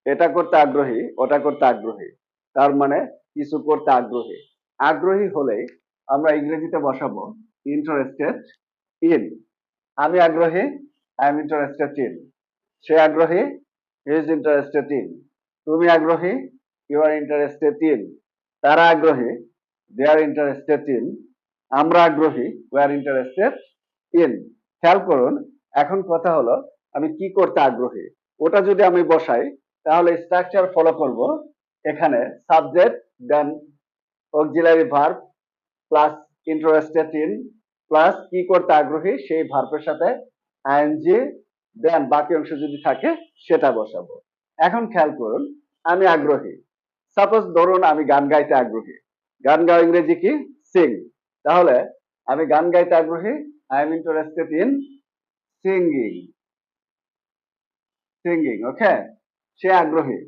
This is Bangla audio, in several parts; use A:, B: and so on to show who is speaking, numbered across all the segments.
A: এটা করতে আগ্রহী, ওটা করতে আগ্রহী, তার মানে কিছু করতে আগ্রহী। আগ্রহী হলেই আমরা ইংরেজিতে বসাবো ইন্টারেস্টেড ইন। আমি আগ্রহী, আই এম ইন্টারেস্টেড ইন। সে আগ্রহী, হি ইজ ইন্টারেস্টেড ইন। তুমি আগ্রহী, ইউ আর ইন্টারেস্টেড ইন। তারা আগ্রহী, দে আর ইন্টারেস্টেড ইন। আমরা আগ্রহী, উই আর ইন্টারেস্টেড ইন। খেয়াল করুন, এখন কথা হলো আমি কি করতে আগ্রহী। ওটা যদি আমি বসাই তাহলে স্ট্রাকচার ফলো করব। এখানে subject, then auxiliary verb plus interested in plus কি করতে আগ্রহী সেই ভার্বের সাথে আইএনজি, দেন বাকি অংশ যদি থাকে সেটা বসাবো। এখন খেয়াল করুন, আমি আগ্রহী। সাপোজ ধরুন আমি গান গাইতে আগ্রহী। গান গাওয়া ইংরেজি কি? সিং। তাহলে আমি গান গাইতে আগ্রহী, I am interested in singing. Singing, okay. সে আগ্রহী।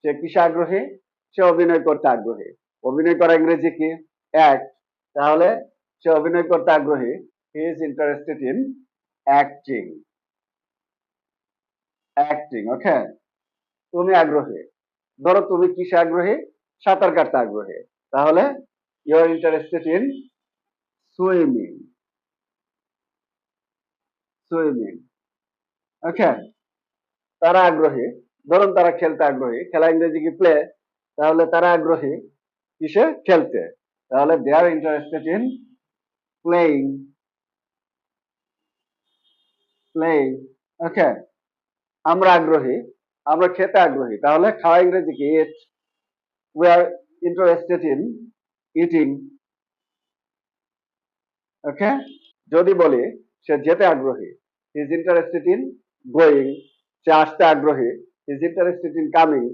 A: সে কিসে আগ্রহী? সে অভিনয় করতে আগ্রহী। অভিনয় করা ইংরেজি কি? অ্যাক্ট। তাহলে সে অভিনয় করতে আগ্রহী, he is interested in acting. Acting, okay. তুমি আগ্রহী। ধরো তুমি কিসে আগ্রহী? সাঁতার কাটতে আগ্রহী। তাহলে you are interested in swimming. Swimming, okay. তারা আগ্রহী। ধরুন তারা খেলতে আগ্রহী। খেলা ইংরেজি কি? প্লে। তাহলে তারা আগ্রহী কিসে? খেলতে। তাহলে they are interested in playing. Playing, okay. আমরা আগ্রহী, আমরা খেতে আগ্রহী। তাহলে খাওয়া ইংরেজি কি? Eat. We are interested in eating, okay. যদি বলি সে যেতে আগ্রহী, he is interested in going. সে আসতে আগ্রহী, he is interested in coming.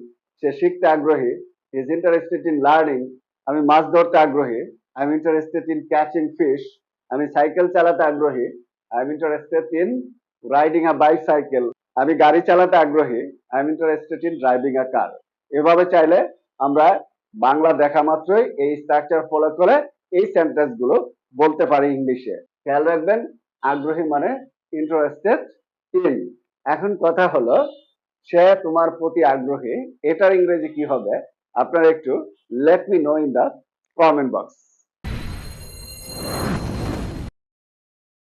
A: সে শিখতে আগ্রহী, he is interested in learning. আমি মাছ ধরতে আগ্রহী, I am interested in catching fish. আমি সাইকেল চালাতে আগ্রহী, I am interested in riding a bicycle. আমি গাড়ি চালাতে আগ্রহী, I am interested in driving a car. এভাবে চাইলে আমরা বাংলা দেখা মাত্রই এই স্ট্রাকচার ফলো করে এই সেন্টেন্স গুলো বলতে পারি ইংলিশে। খেয়াল রাখবেন, আগ্রহী মানে ইন্টারেস্টেড ইন। এখন কথা হলো সে তোমার প্রতি আগ্রহী, এটার ইংরেজি কি হবে? আপনারা একটু let me know in the comment box.